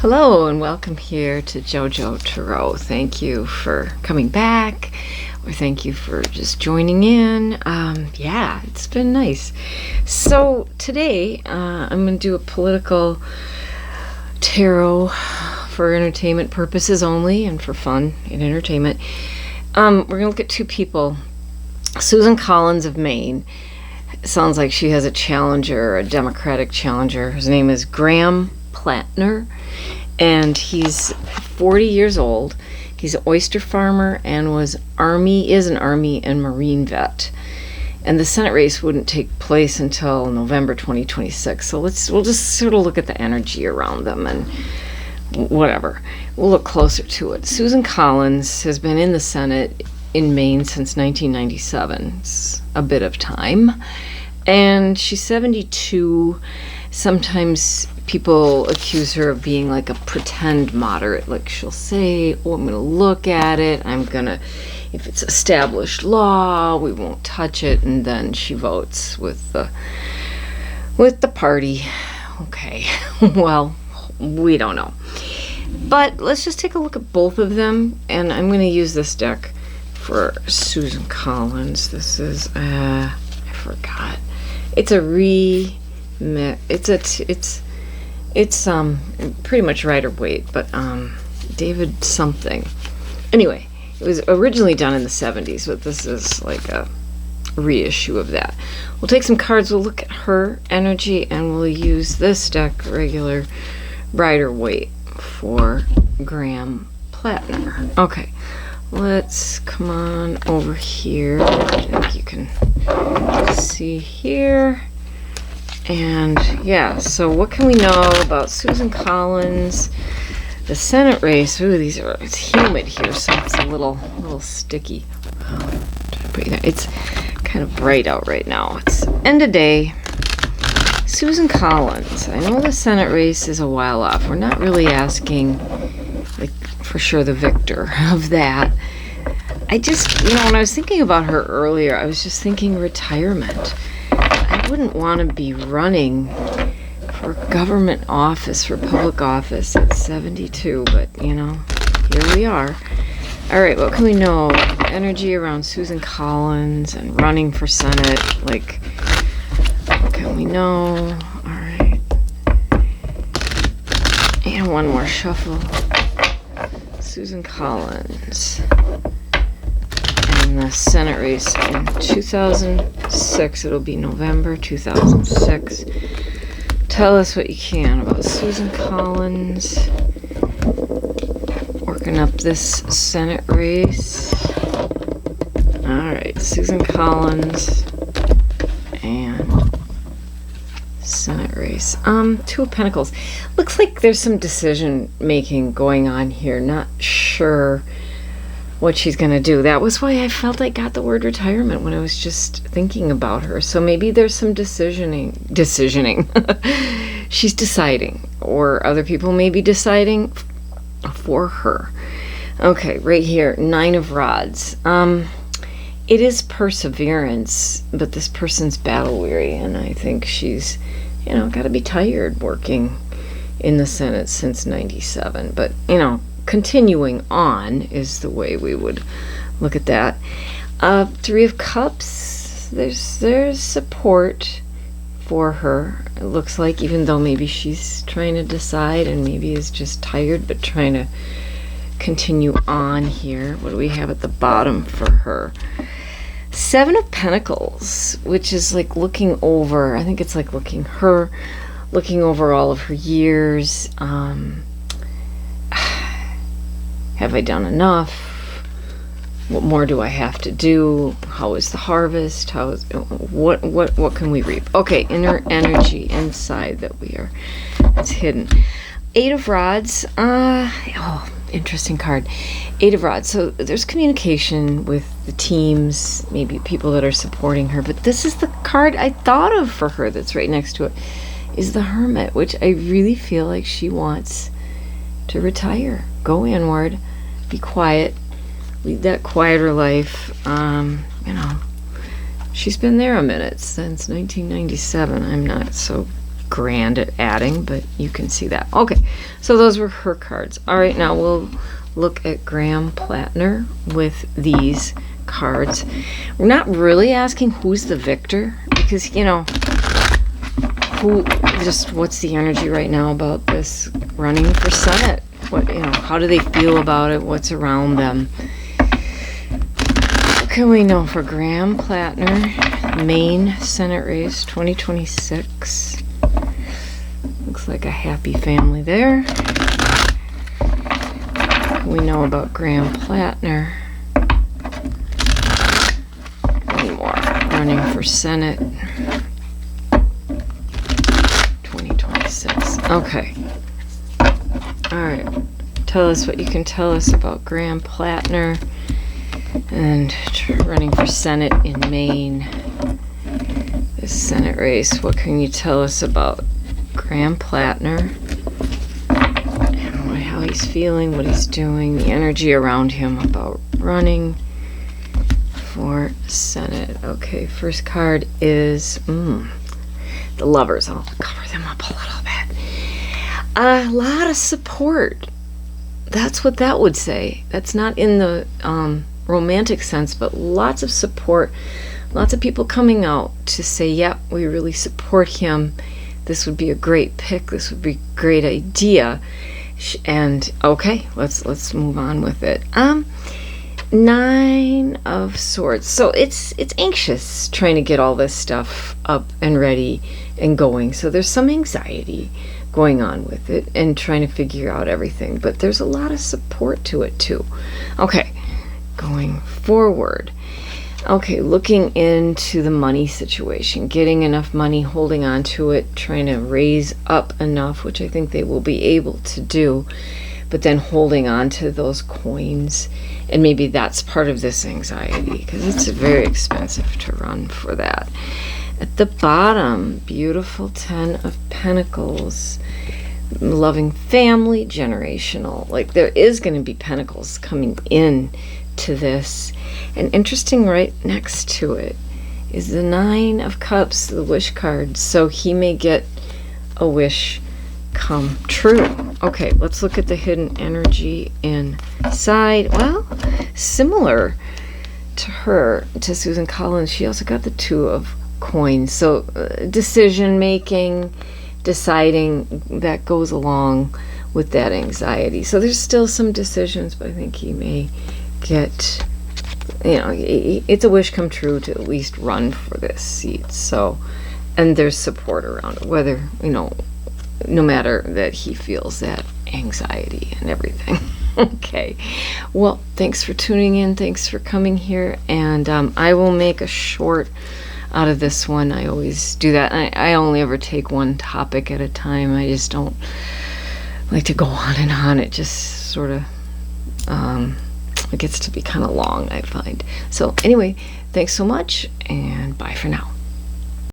Hello and welcome here to JoJo Tarot. Thank you for coming back, or thank you for just joining in. Yeah, it's been nice. So today I'm going to do a political tarot for entertainment purposes only and for fun and entertainment. We're going to look at two people. Susan Collins of Maine. It sounds like she has a challenger, a Democratic challenger. His name is Graham Platner, and he's 40 years old. He's an oyster farmer and is an Army and Marine vet. And the Senate race wouldn't take place until November 2026. So we'll just sort of look at the energy around them and whatever. We'll look closer to it. Susan Collins has been in the Senate in Maine since 1997. It's a bit of time. And she's 72. Sometimes people accuse her of being like a pretend moderate. Like she'll say, oh, I'm going to look at it. If it's established law, we won't touch it. And then she votes with the party. Okay, well, we don't know. But let's just take a look at both of them. And I'm going to use this deck for Susan Collins. This is, I forgot. It's a It's pretty much Rider-Waite, but David something. Anyway, it was originally done in the 70s, but this is like a reissue of that. We'll take some cards, we'll look at her energy, and we'll use this deck, regular Rider-Waite, for Graham Platner. Okay, let's come on over here. I think you can see here. And yeah, so what can we know about Susan Collins? The Senate race. Ooh, it's humid here, so it's a little sticky. It's kind of bright out right now. It's end of day. Susan Collins. I know the Senate race is a while off. We're not really asking, like, for sure the victor of that. I just, when I was thinking about her earlier, I was just thinking retirement. I wouldn't want to be running for government office, for public office at 72, but, here we are. All right, what can we know? Energy around Susan Collins and running for Senate. Like, what can we know? All right. And one more shuffle. Susan Collins. In the Senate race in 2006. It'll be November 2006. Tell us what you can about Susan Collins. Working up this Senate race. Alright, Susan Collins and Senate race. Two of Pentacles. Looks like there's some decision making going on here. Not sure what she's going to do. That was why I felt I got the word retirement when I was just thinking about her. So maybe there's some decisioning. She's deciding, or other people may be deciding for her. Okay, right here, 9 of Rods. It is perseverance, but this person's battle weary, and I think she's, got to be tired working in the Senate since 97. But, continuing on is the way we would look at that. 3 of Cups. There's support for her. It looks like, even though maybe she's trying to decide and maybe is just tired, but trying to continue on here. What do we have at the bottom for her? 7 of Pentacles, which is like looking over. I think it's like looking over all of her years. Have I done enough? What more do I have to do? How is the harvest? What can we reap? Okay, inner energy inside that's hidden. 8 of Rods. Interesting card. 8 of Rods. So there's communication with the teams, maybe people that are supporting her, but this is the card I thought of for her that's right next to it, is the Hermit, which I really feel like she wants to retire. Go inward, be quiet, lead that quieter life. She's been there a minute since 1997. I'm not so grand at adding, but you can see that. Okay, so those were her cards. All right, now we'll look at Graham Platner with these cards. We're not really asking who's the victor, because, you know, what's the energy right now about this running for Senate? What, you know, how do they feel about it? What's around them? What can we know for Graham Platner, Maine Senate race 2026? Looks like a happy family there. What can we know about Graham Platner? One more. Running for Senate 2026. Okay. All right. Tell us what you can tell us about Graham Platner and running for Senate in Maine. This Senate race. What can you tell us about Graham Platner? And how he's feeling, what he's doing, the energy around him about running for Senate. Okay, first card is the Lovers. I'll cover them up a little bit. A lot of support. That's what that would say. That's not in the romantic sense, but lots of support. Lots of people coming out to say, yeah, we really support him. This would be a great pick. This would be a great idea. And okay, let's move on with it. 9 of Swords. So it's anxious trying to get all this stuff up and ready and going. So there's some anxiety going on with it and trying to figure out everything. But there's a lot of support to it too. Okay, going forward. Okay, looking into the money situation, getting enough money, holding on to it, trying to raise up enough, which I think they will be able to do, but then holding on to those coins. And maybe that's part of this anxiety, because it's very expensive to run for that. At the bottom, beautiful 10 of Pentacles, loving family, generational. Like there is going to be pentacles coming in to this. And interesting, right next to it is the 9 of Cups, the wish card. So he may get a wish come true. Okay, let's look at the hidden energy inside. Well, similar to her, to Susan Collins, she also got the 2 of Coins. So decision making, deciding, that goes along with that anxiety. So there's still some decisions, but I think he may get, you know, it's a wish come true to at least run for this seat. So, and there's support around it, whether, you know, no matter that he feels that anxiety and everything. Okay, well, thanks for tuning in, thanks for coming here, and I will make a short out of this one. I always do that. I only ever take one topic at a time. I just don't like to go on and on. It just sort of it gets to be kind of long, I find. So anyway, thanks so much, and bye for now.